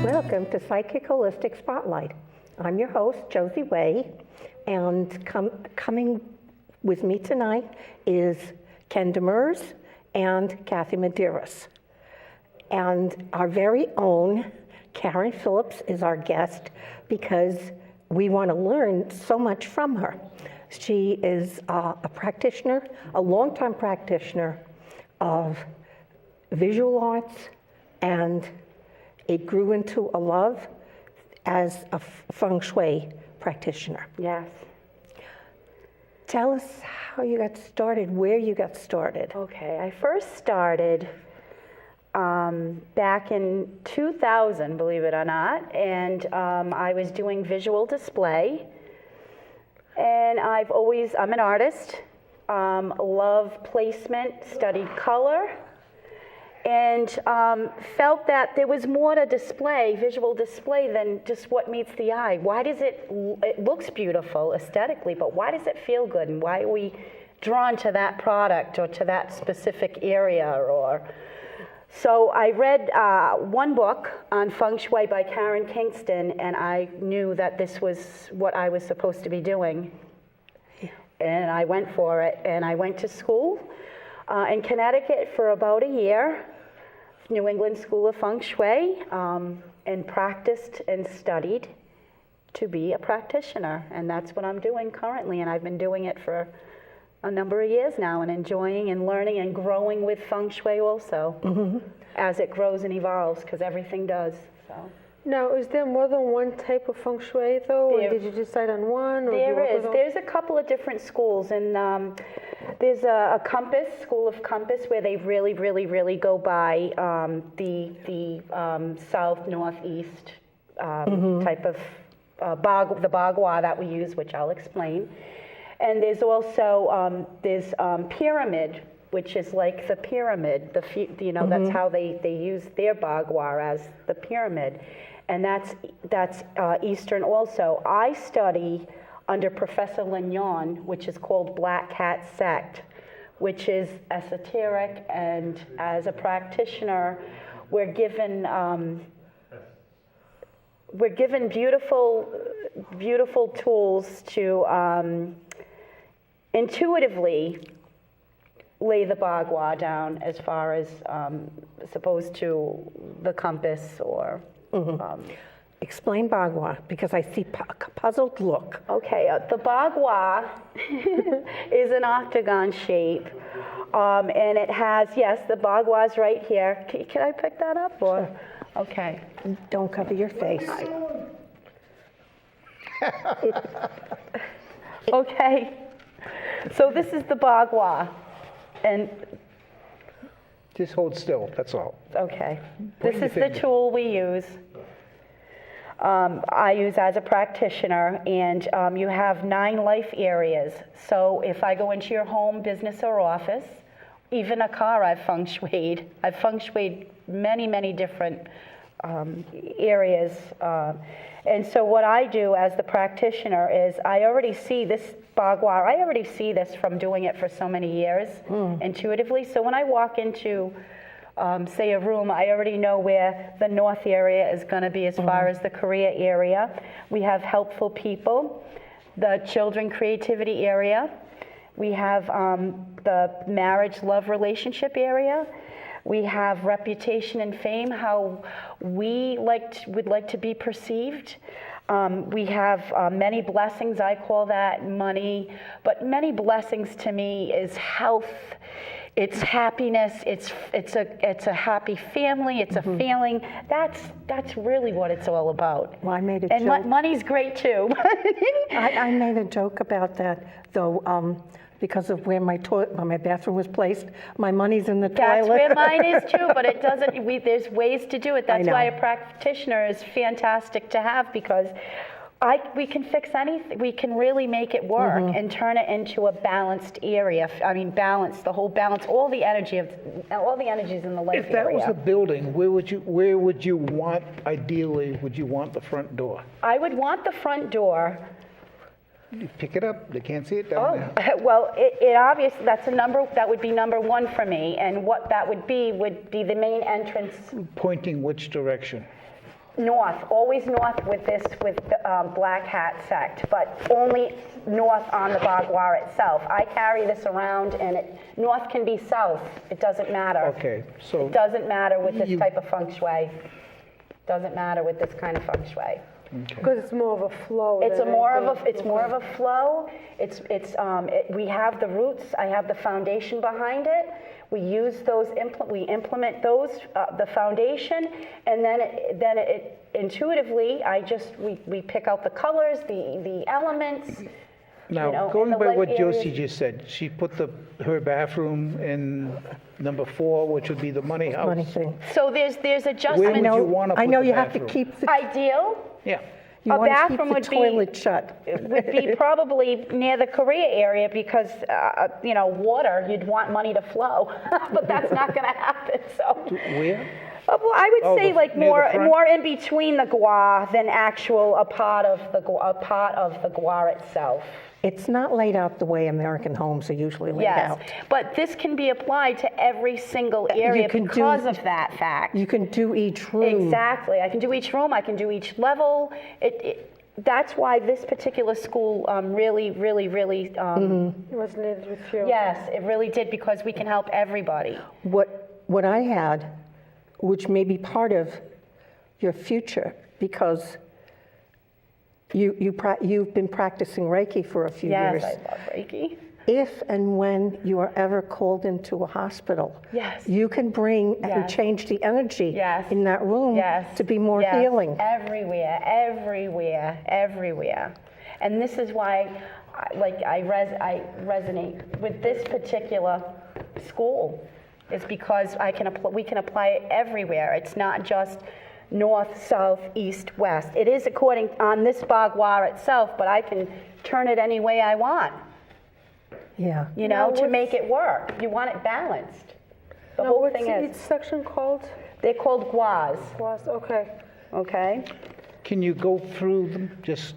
Welcome to Psychic Holistic Spotlight. I'm your host, Josie Way, and coming with me tonight is Ken Demers and Kathy Medeiros. And our very own Karan Phillips is our guest because we want to learn so much from her. She is a practitioner, a longtime practitioner of visual arts, and it grew into a love as a feng shui practitioner. Yes. Tell us how you got started, where you got started. Okay, I first started back in 2000, believe it or not, and I was doing visual display. And I'm an artist, love placement, studied color, and felt that there was more to visual display, than just what meets the eye. Why does it looks beautiful aesthetically, but why does it feel good? And why are we drawn to that product or to that specific area? So I read one book on feng shui by Karen Kingston, and I knew that this was what I was supposed to be doing. Yeah. And I went for it, and I went to school in Connecticut for about a year, New England School of Feng Shui, and practiced and studied to be a practitioner. And that's what I'm doing currently, and I've been doing it for a number of years now, and enjoying and learning and growing with feng shui also, as it grows and evolves, because everything does. So. Now, is there more than one type of feng shui, though? Or did you decide on one? Or there is. There's a couple of different schools, and there's a compass, school of compass, where they really, really, really go by the south, northeast type of the bagua that we use, which I'll explain. And there's also pyramid, which is like the pyramid. That's how they use their bagua, as the pyramid, and that's Eastern also. I study under Professor Lignon, which is called Black Hat Sect, which is esoteric, and as a practitioner, we're given beautiful tools to intuitively lay the bagua down, as far as opposed to the compass or. Explain bagua, because I see a puzzled look. Okay, the bagua is an octagon shape, and it has, yes, the bagua's right here. Can I pick that up? Or? Sure. Okay. Don't cover your face. Okay. So this is the bagua, and just hold still, that's all. Okay. This is the tool we use. I use as a practitioner, and you have 9 life areas. So if I go into your home, business, or office, even a car I've feng shuied. I've feng shuied many, many different areas. And so what I do as the practitioner is I already see this bagua. I already see this from doing it for so many years intuitively. So when I walk into, say, a room, I already know where the north area is going to be as far as the career area. We have helpful people, the children creativity area. We have the marriage, love, relationship area. We have reputation and fame, how we would like to be perceived. We have many blessings. I call that money, but many blessings to me is health. It's happiness. It's a happy family. It's a feeling. That's really what it's all about. Well, I made a joke. And money's great too. I made a joke about that, though. Because of where my bathroom was placed, my money's in the toilet. That's where mine is too, but it doesn't. There's ways to do it. That's why a practitioner is fantastic to have, because we can fix anything. We can really make it work and turn it into a balanced area. I mean, balance, all the energies in the life area. If that was a building, where would you want, ideally, the front door? I would want the front door. You pick it up. They can't see it down there. Well, it obviously, that would be number one for me, and what that would be the main entrance. Pointing which direction? North, always north with Black Hat sect, but only north on the Bagua itself. I carry this around, and north can be south. It doesn't matter. Okay, so It doesn't matter with this You- type of feng shui. Doesn't matter with this kind of feng shui. Because it's more of a flow. It's than more of anything. a flow. We have the roots. I have the foundation behind it. We use those we implement those the foundation, and then it intuitively we pick out the colors, the elements. now, you know, going and the by light what areas. Josie just said, she put her bathroom in number 4, which would be the money house. Funny thing. So there's Where adjustment. would you want to put I know the you have to bathroom? keep the, Ideal Yeah. you a want to keep bathroom the would be- toilet shut. would be probably near the Korea area because water, you'd want money to flow, but that's not going to happen. So. Where? Well, I would Oh, say the- like near the front? more in between the gua than a part of the gua itself. It's not laid out the way American homes are usually laid Yes, out. but this can be applied to every single area can do- because of that fact. You can do each room. Exactly. I can do each room. I can do each level. That's why this particular school really Resonated with you. yes, it really did because we can help everybody. What I had, which may be part of your future, because you've been practicing Reiki for a few years. Yes, I love Reiki. If and when you are ever called into a hospital, Yes. you can bring and Yes. change the energy Yes. in that room Yes. to be more Yes. healing. Everywhere. And this is why, I resonate with this particular school, is because we can apply it everywhere. It's not just north, south, east, west. It is according on this Bagua itself, but I can turn it any way I want. Yeah. To make it work. You want it balanced. The Now, whole what's thing each is, section called? they're called guas, Was okay. okay? Can you go through them? Just,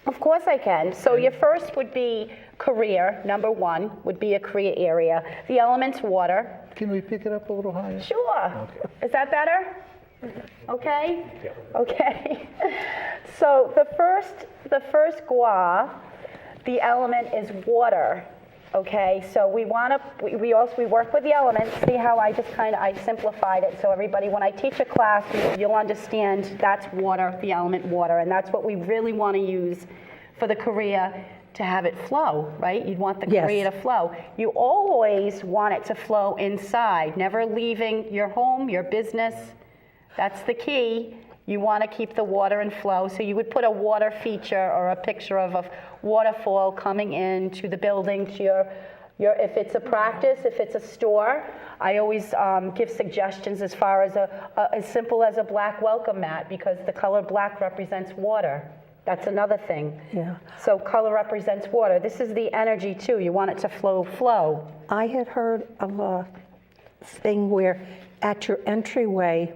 Of course I can. So your first would be career, number 1, would be a career area. The element's water. can we pick it up a little higher? Sure. Is that better? Okay? Okay. So the first gua, the element is water. Okay, so we work with the elements. See how I simplified it so everybody, when I teach a class, you'll understand that's water, the element water, and that's what we really want to use for the Korea to have it flow, right? You'd want the Yes. Korea to flow. You always want it to flow inside, never leaving your home, your business. That's the key. You want to keep the water in flow, so you would put a water feature or a picture of a waterfall coming into the building to your if it's a practice, if it's a store. I always give suggestions as far as as simple as a black welcome mat, because the color black represents water. That's another thing. Yeah. So color represents water. This is the energy too. You want it to flow. I had heard of a thing where at your entryway,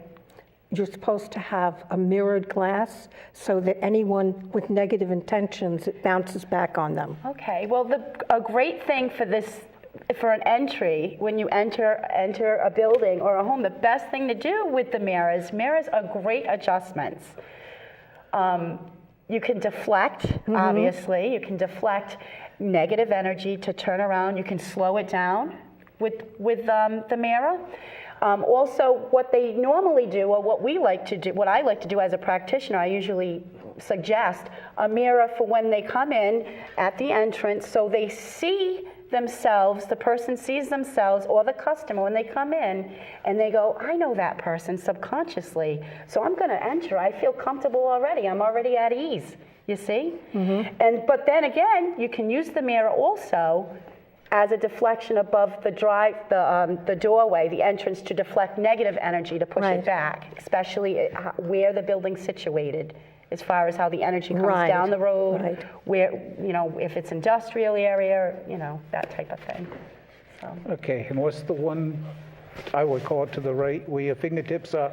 you're supposed to have a mirrored glass so that anyone with negative intentions, it bounces back on them. Okay, well, a great thing for an entry, when you enter a building or a home, the best thing to do with the mirrors are great adjustments. You can deflect, obviously. You can deflect negative energy to turn around. You can slow it down with the mirror. Also, what they normally do, or what I like to do as a practitioner, I usually suggest a mirror for when they come in at the entrance, so they see themselves, the person sees themselves, or the customer when they come in, and they go, I know that person subconsciously, so I'm going to enter. I feel comfortable already. I'm already at ease, you see? But then again, you can use the mirror also as a deflection above the doorway, the entrance, to deflect negative energy, to push Right. it back, especially where the building's situated, as far as how the energy comes Right, down the road, right. where, if it's industrial area, that type of thing. So, Okay, and what's the one, I would call it to the right, where your fingertips are?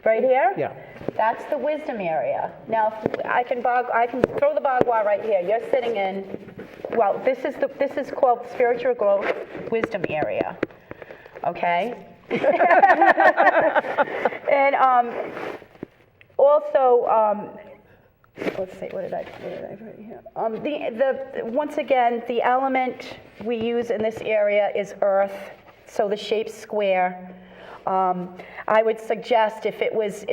right here? Yeah. That's the wisdom area. Now, I can throw the bagua right here. You're sitting in, well, this is called spiritual growth wisdom area. Okay? And also, let's see, what did I write here? Once again, the element we use in this area is earth, so the shape's square. I would suggest if it was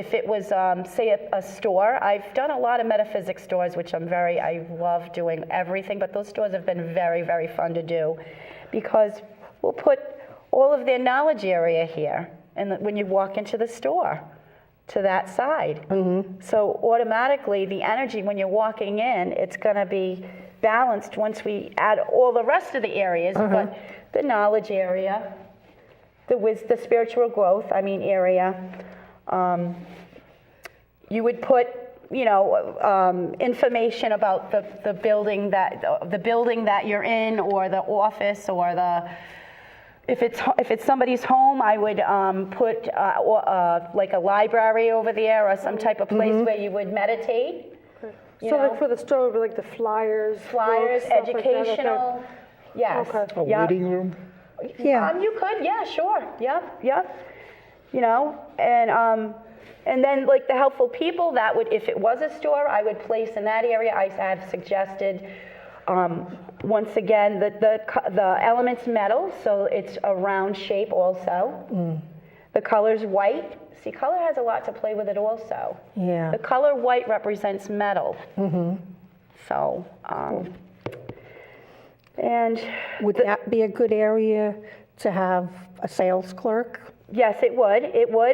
say a store. I've done a lot of metaphysics stores, which I love doing everything, but those stores have been very, very fun to do because we'll put all of their knowledge area here, and when you walk into the store, to that side. So automatically, the energy when you're walking in, it's going to be balanced once we add all the rest of the areas, but the knowledge area, the spiritual growth, area. You would put, information about the building that you're in, or the office, or if it's somebody's home, I would put like a library over there, or some type of place where you would meditate. So like for the store, it would be like the flyers, books, stuff educational. Like that, Yes. Okay. A waiting room? Yeah. You could, yeah, sure, yep. And then like the helpful people, that would, if it was a store, I would place in that area. I have suggested, once again, the element's metal, so it's a round shape also. The color's white. See, color has a lot to play with it also. Yeah. The color white represents metal. So, and Would that be a good area to have a sales clerk? yes, it would.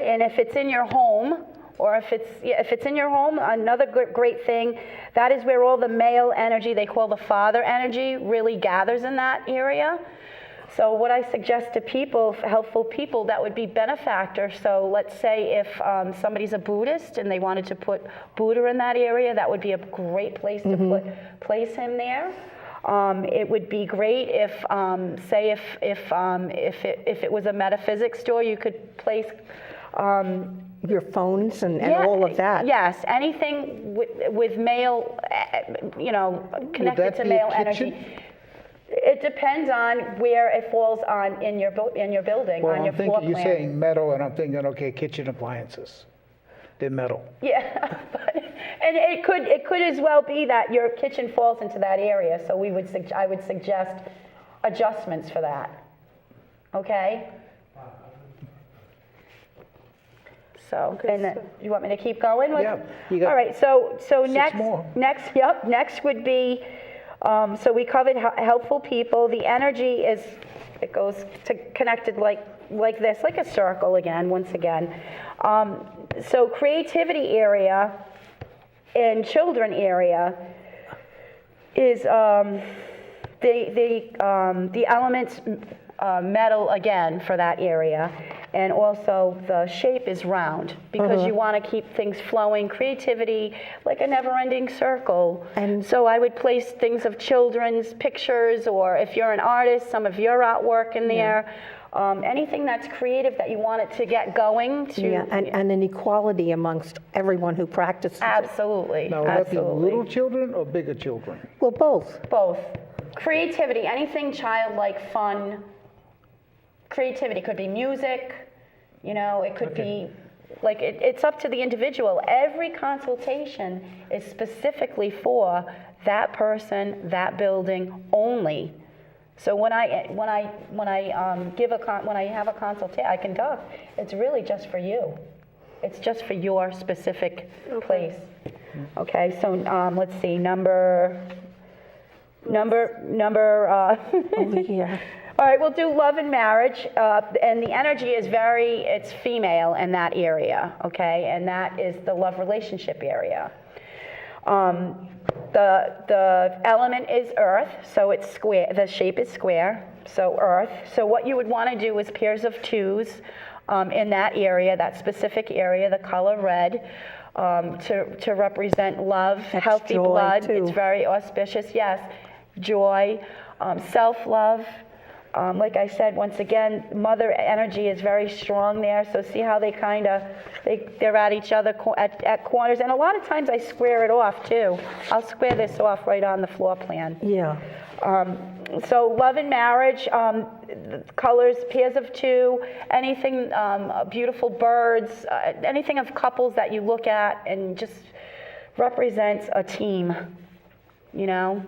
And if it's in your home, or if it's in your home, another great thing, that is where all the male energy, they call the father energy, really gathers in that area. So what I suggest to people, helpful people, that would be benefactor. So let's say if somebody's a Buddhist and they wanted to put Buddha in that area, that would be a great place to place him there. It would be great if, say, if it was a metaphysics store, you could place Your phones and all of that? Yes, anything with male, connected to male energy. It depends on where it falls on in your building, Well, on your floor plan. you're saying metal, and I'm thinking, okay, kitchen appliances. They're metal. Yeah, and it could as well be that your kitchen falls into that area. So I would suggest adjustments for that. Okay. So, and then, you want me to keep going? Yeah, you got all right. So 6 next, more. next would be. So we covered helpful people. The energy it goes to connected like this, like a circle again, once again. So creativity area and children area is the elements metal again for that area. And also the shape is round because you want to keep things flowing. Creativity, like a never-ending circle. And so I would place things of children's pictures, or if you're an artist, some of your artwork in there. Anything that's creative that you want it to get going. And an equality amongst everyone who practices it. Absolutely. Now, would that be little children or bigger children? Well, both. Both. Creativity, anything childlike, fun. Creativity could be music, it could be, like, it's up to the individual. Every consultation is specifically for that person, that building only. So when I have a consultation, I conduct, it's really just for you. It's just for your specific place. Okay, so let's see, number. Over here. All right, we'll do love and marriage, and the energy is it's female in that area, okay? And that is the love relationship area. The element is earth, so it's square, the shape is square, so earth. So what you would want to do is pairs of twos in that area, that specific area, the color red, to represent love, healthy blood. Too. It's very auspicious, yes. Joy, self-love. Like I said, once again, mother energy is very strong there. So see how they're at each other at corners. And a lot of times I square it off too. I'll square this off right on the floor plan. Yeah. So love and marriage, colors, pairs of two, anything, beautiful birds, anything of couples that you look at and just represents a team, you know,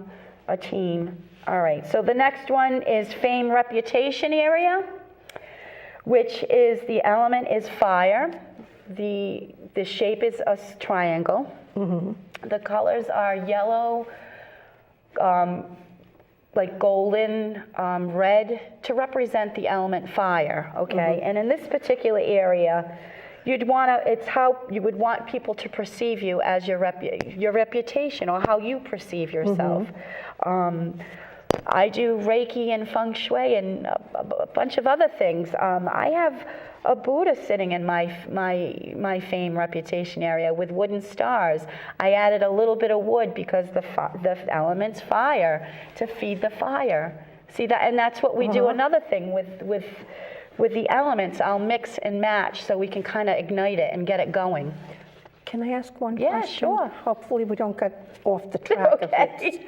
a team. All right, so the next one is fame, reputation area, which is the element is fire. The shape is a triangle. The colors are yellow, like golden, red, to represent the element fire, okay? And in this particular area, it's how you would want people to perceive you as your reputation, or how you perceive yourself. I do Reiki and Feng Shui and a bunch of other things. I have a Buddha sitting in my fame reputation area with wooden stars. I added a little bit of wood because the element's fire, to feed the fire. See that, and that's what we do. Another thing with the elements, I'll mix and match so we can kind of ignite it and get it going. Can I ask one Yeah, question? sure. Hopefully we don't get off the track of it.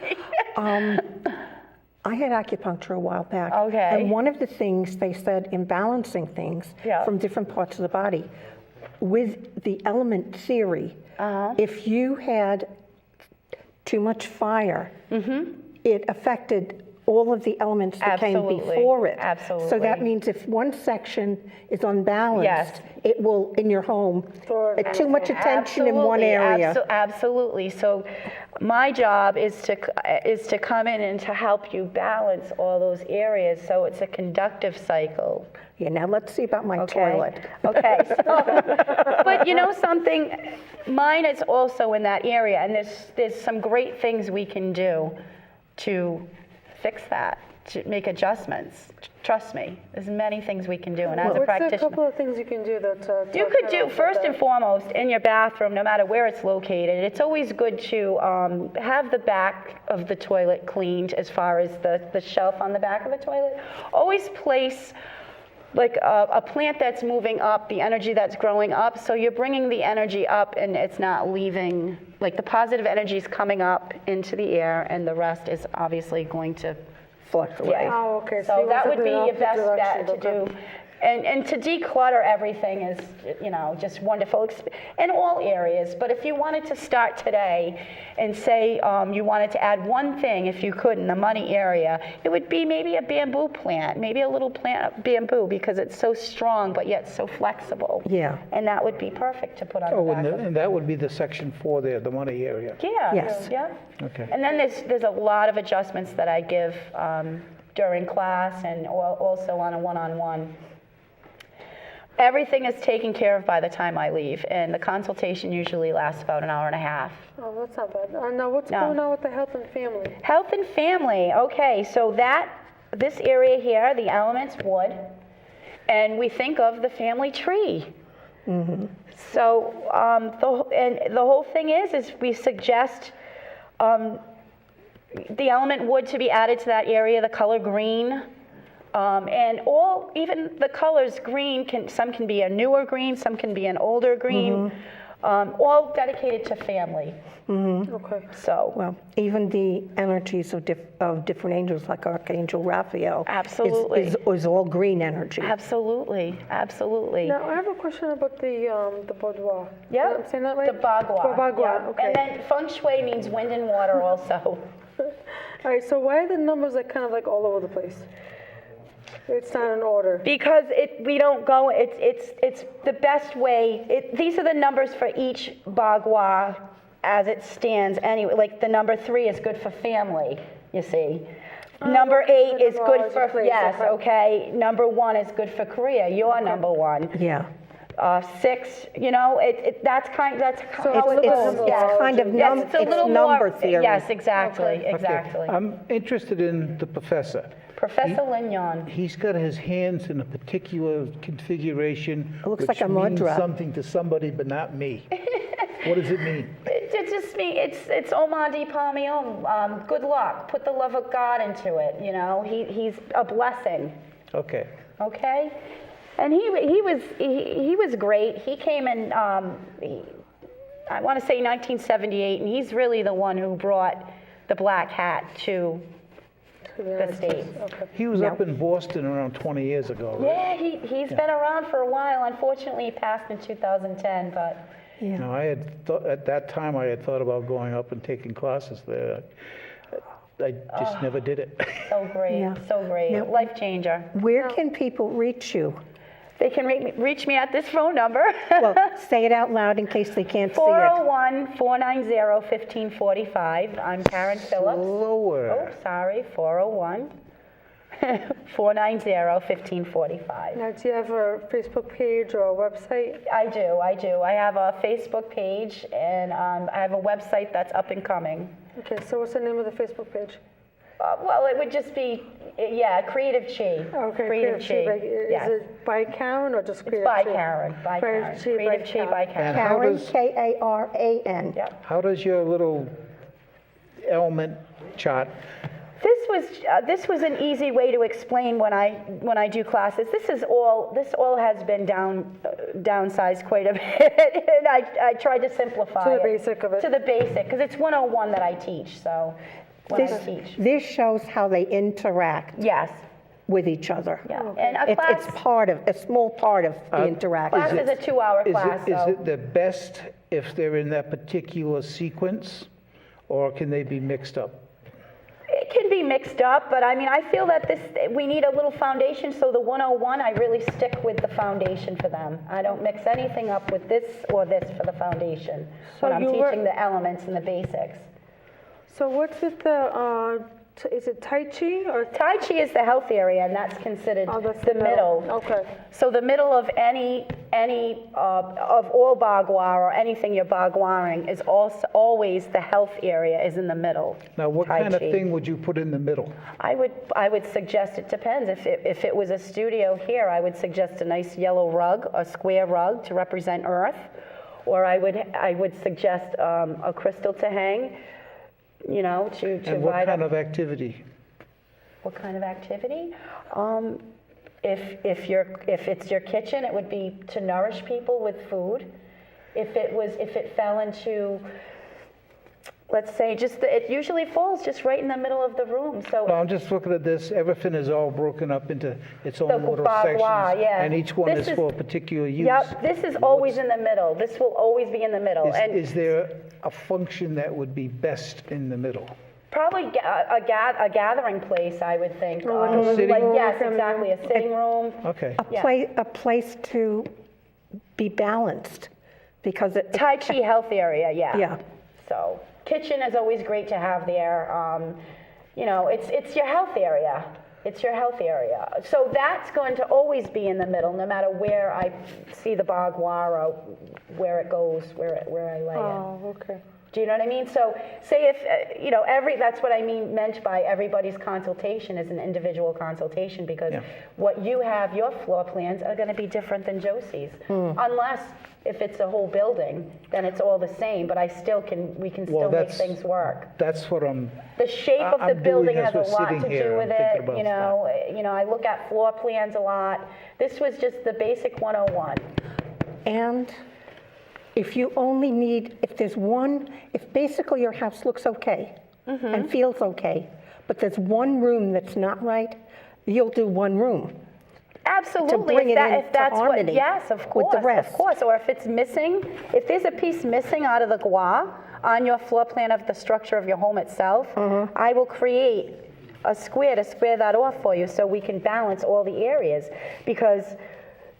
I had acupuncture a while back. Okay. And one of the things they said in balancing things Yeah. from different parts of the body, with the element theory, if you had too much fire, it affected all of the elements that came Absolutely. before it. Absolutely. So that means if one section is unbalanced, Yes. it will, in your home, too much attention in one area. Absolutely. So my job is to come in and to help you balance all those areas, so it's a conductive cycle. Yeah, now let's see about my Okay. toilet. Okay. So, but you know something, mine is also in that area, and there's some great things we can do to fix that, to make adjustments. Trust me, there's many things we can do, and as a What's practitioner. a couple of things you can do though to You could do, first and foremost, in your bathroom, no matter where it's located, it's always good to have the back of the toilet cleaned, as far as the shelf on the back of the toilet. Always place like a plant that's moving up, the energy that's growing up, so you're bringing the energy up and it's not leaving, like the positive energy is coming up into the air, and the rest is obviously going to Flush away. yeah. Oh, okay. So you that want would be something your best opposite bet to direction, do. And to declutter everything is, you know, just wonderful in all areas. But if you wanted to start today and say you wanted to add one thing, if you could, in the money area, it would be maybe a bamboo plant, maybe a little plant of bamboo, because it's so strong but yet so flexible. Yeah. And that would be perfect to put on Oh, the back. and that would be the section 4 there, the money area. Yeah. Yes. Yeah. Okay. And then there's a lot of adjustments that I give during class and also on a one-on-one. Everything is taken care of by the time I leave, and the consultation usually lasts about an hour and a half. Oh, that's not bad. Now, what's No. going on with the health and family? Health and family, okay, so this area here, the element's wood, and we think of the family tree. So the whole thing is we suggest the element wood to be added to that area, the color green. And even the colors green, some can be a newer green, some can be an older green, all dedicated to family. Okay. So, Well, even the energies of different angels, like Archangel Raphael, Absolutely. is all green energy. absolutely, absolutely. Now, I have a question about the boudoir. Yeah, I'm saying that right? the bagua. Bagua, Yeah. okay. And then feng shui means wind and water also. All right, so why are the numbers like kind of like all over the place? It's not in order. Because we don't go, it's the best way, these are the numbers for each bagua as it stands anyway. Like the number 3 is good for family, you see. Number 8 is good for, place, yes, okay. okay. Number 1 is good for career, you're number 1. Yeah. 6, you know, that's how It's, it goes. it's Yes. kind of Yes, it's a little number more, theory. yes, exactly, Okay. exactly. I'm interested in the professor. Professor Lignon. He's got his hands in a particular configuration. It looks which like a means mudra. something to somebody, but not me. What does it mean? It just means it's Oma Di Palmium. Good luck. Put the love of God into it. You know, he's a blessing. Okay. Okay, and he was great. He came in. I want to say 1978, and he's really the one who brought the black hat to the United States. Okay. He was No. up in Boston around 20 years ago, right? Yeah, he's been around for a while. Unfortunately, he passed in 2010, but Yeah. No, I had thought, at that time, I had thought about going up and taking classes there. I just never did it. so great, Yeah. so great. Now- Life changer. Where can people reach you? They can reach me at this phone number. Well, say it out loud in case they can't see it. 401-490-1545. I'm Karan Phillips. Lower. Oh, sorry, 401-490-1545. Now, do you have a Facebook page or a website? I do. I have a Facebook page and I have a website that's up and coming. Okay, so what's the name of the Facebook page? Well, it would just be, Creative Chi. Okay, Creative Chi. Yes. Is it by Karen or just It's Creative by Chi? Karen, by Karen. Creative Chi by Creative Chi by And Karen. how Karan, does- Karan. Yep. How does your little element chart, This was an easy way to explain when I do classes. This all has been downsized quite a bit, and I tried to simplify To the it. basic of it. To the basic, because it's 101 that I teach, so when I This, teach. this shows how they interact Yes, with each other. yeah. And a It's a small part of the interaction. class is a 2-hour is class, it, is so. it the best if they're in that particular sequence, or can they be mixed up? It can be mixed up, but I mean, I feel that we need a little foundation, so the 101, I really stick with the foundation for them. I don't mix anything up with this or this for the foundation when I'm teaching the elements and the basics. So what's with is it Tai Chi or? Tai Chi is the health area, and that's considered Oh, that's the middle. Okay. So the middle of any of all bagua or anything you're baguaing is also always the health area is in the middle. Now, what Tai kind of Chi. thing would you put in the middle? I would suggest, it depends. If it was a studio here, I would suggest a nice yellow rug, a square rug to represent earth, or I would suggest a crystal to hang, to And what light kind up. of activity? What kind of activity? If it's your kitchen, it would be to nourish people with food. If it fell into, let's say, it usually falls just right in the middle of the room. No, So I'm just looking at this, everything is all broken up into its The own little bagua, sections. yeah. And each one This is is- for a particular use. yep, this is always in the middle. This will always be in the middle, and Is there a function that would be best in the middle? probably a gathering place, I would think. like a sitting room? Yes, exactly, a sitting room. Okay. Yeah. A place to be balanced, because Tai Chi health area, yeah. So kitchen is always great to have there. It's your health area. It's your health area. So that's going to always be in the middle, no matter where I see the bagua or where it goes, where I lay it. Oh, okay. Do you know what I mean? So say if, that's what I meant by everybody's consultation is an individual consultation, because Yeah. what you have, your floor plans are going to be different than Josie's. Unless if it's a whole building, then it's all the same, but we can still make that's- things work. That's what I'm, The shape of the I'm doing building as has a we're lot sitting to here, do I'm with thinking it, about I look at floor plans a lot. This was just the basic 101. And if you only need, if basically your house looks okay and feels okay, but there's one room that's not right, you'll do one room. Absolutely. bring it if that's into what, harmony yes, of course, with the rest. of course. Or if it's missing, if there's a piece missing out of the gua on your floor plan of the structure of your home itself, I will create a square to square that off for you, so we can balance all the areas, because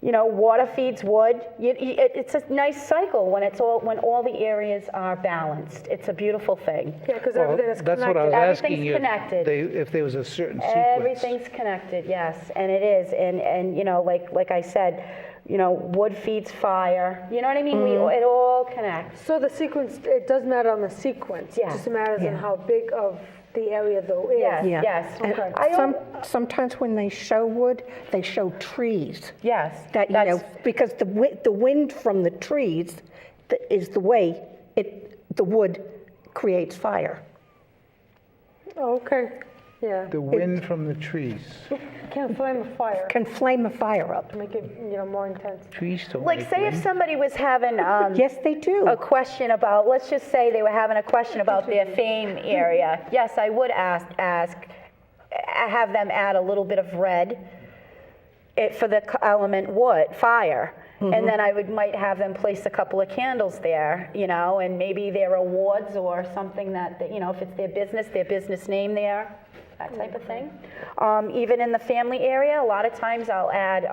water feeds wood. It's a nice cycle when all the areas are balanced. It's a beautiful thing. Yeah, because well, everything is that's what I was connected. asking Everything's you. connected. If there was a certain sequence. Everything's connected, yes, and it is, and like I said, wood feeds fire. You know what I mean? It all connects. So the sequence, it does matter on the sequence. Yeah. It just matters in Yeah. how big of the area though is. Yes, Yeah. yes. And Okay. sometimes when they show wood, they show trees. Yes. That, because the wind from the trees is the way the wood creates fire. Oh, okay, yeah. The wind from the trees. Can't flame a fire, Can flame a fire up. make it, more intense. Trees don't Like, make say if wind. somebody was having Yes, they do. a question about, let's just say they were having a question about their fame area. Yes, I would ask have them add a little bit of red for the element wood, fire. And then I might have them place a couple of candles there, you know, and maybe their awards or something that, you know, if it's their business name there, that type of thing. Even in the family area, a lot of times I'll add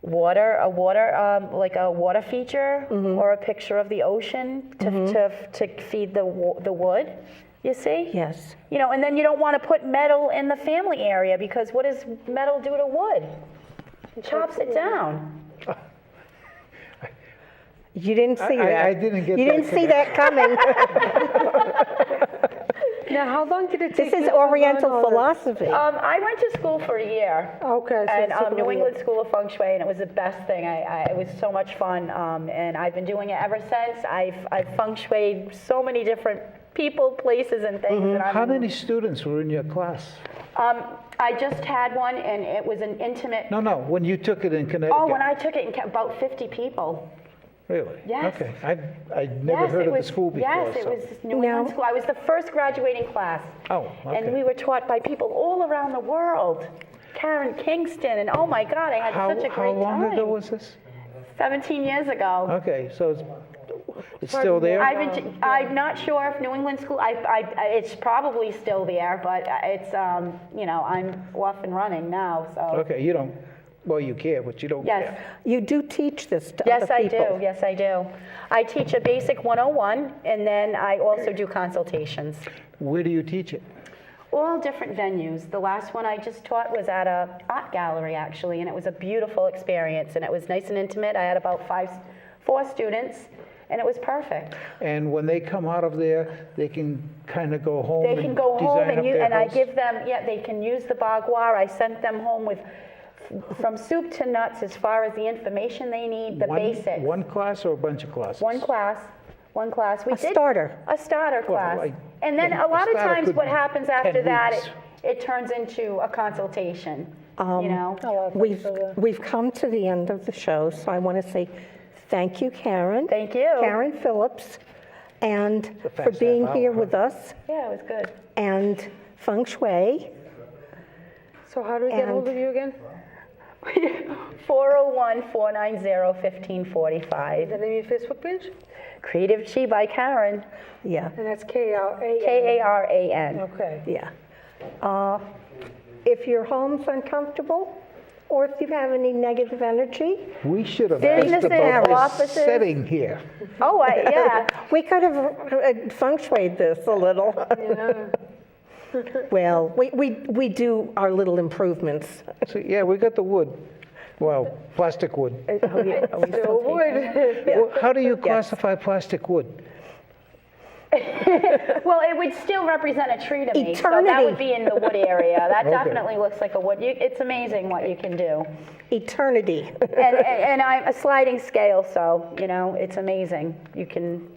like a water feature or a picture of the ocean to feed the wood. You see? Yes. You know, and then you don't want to put metal in the family area because what does metal do to wood? It chops it down. You didn't see that. I didn't get You that didn't see that coming. Now, how long did it take This is you to learn Oriental all this? philosophy. I went to school for a year. Okay, so And it's a New little- England School of Feng Shui, and it was the best thing. It was so much fun, and I've been doing it ever since. I've feng shuied so many different people, places, and things. And How many students were in your class? I just had one, and it was an intimate. No, when you took it in Connecticut. Oh, when I took it, about 50 people. Really? Yes. Okay. I'd never heard of the school before. Yes, it so- was New England School. I was the first graduating class. Oh, okay. And we were taught by people all around the world. Karen Kingston, and oh my God, I had such a great How long time. ago was this? 17 years ago. Okay, so it's still there? I'm not sure if New England School, it's probably still there, but it's, you know, I'm off and running now, so. Okay, you don't, well, you care, but you don't Yes. care. You do teach this to Yes, other I people. do. Yes, I do. I teach a basic 101, and then I also do consultations. Where do you teach it? All different venues. The last one I just taught was at a art gallery, actually, and it was a beautiful experience, and it was nice and intimate. I had about 4 students, and it was perfect. And when they come out of there, they can kind of go home They and can go home, design up their and I house? give them, they can use the bagua. I sent them home with, from soup to nuts, as far as the information they need, the basics. One class or a bunch of classes? One class. We A did starter. a starter class. like, And then yeah, a lot a of starter times could what be happens 10 after that, weeks. it turns into a consultation, you know? We've come to the end of the show, so I want to say thank you, Karen. Thank you. Karen Phillips, and for fast being half here hour, with us, Yeah, it was good. and Feng Shui. So how do we get hold of you again? 401-490-1545. The name of your Facebook page? Creative Chi by Karen, Yeah, And that's K-R-A-N. Karan. Okay. yeah. If your home's uncomfortable, or if you have any negative energy, We should have asked Businesses, about the offices. setting here. Oh, yeah. we could have Feng Shuied this a little. Well, we do our little improvements. So, yeah, we got the wood. Well, plastic wood. Oh, yeah, are we Still still wood. Well, how do you classify plastic wood? Well, it would still represent a tree to me. So that Eternity. would be in the wood area. That Okay. definitely looks like a wood. It's amazing what you can do. Eternity. And I'm a sliding scale, so, you know, it's amazing. You can,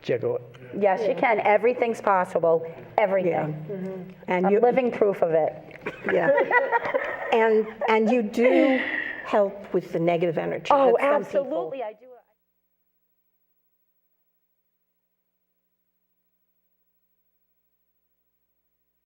Check it. yes, you can. Everything's possible. Everything. And I'm you, living proof of it. yeah. And you do help with the negative energy. Oh, that some people- absolutely. I do.